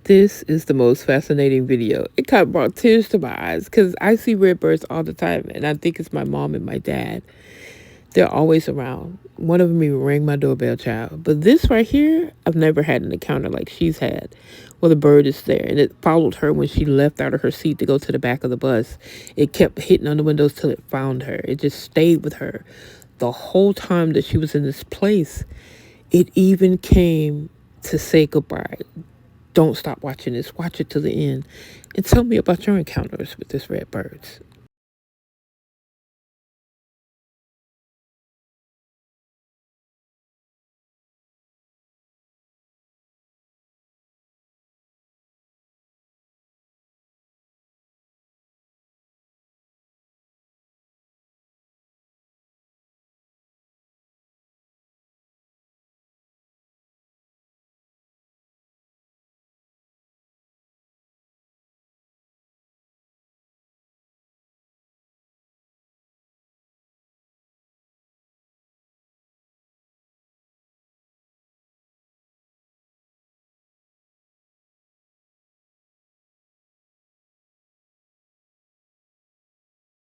This is the most fascinating video. It kind of brought tears to my eyes because I see redbirds all the time, and I think it's my mom and my dad. They're always around. One of them even rang my doorbell, child. But this right here, I've never had an encounter like she's had. Well, the bird is there, and it followed her when she left out of her seat to go to the back of the bus. It kept hitting on the windows till it found her. It just stayed with her the whole time that she was in this place. It even came to say goodbye. Don't stop watching this. Watch it to the end. And tell me about your encounters with this red birds.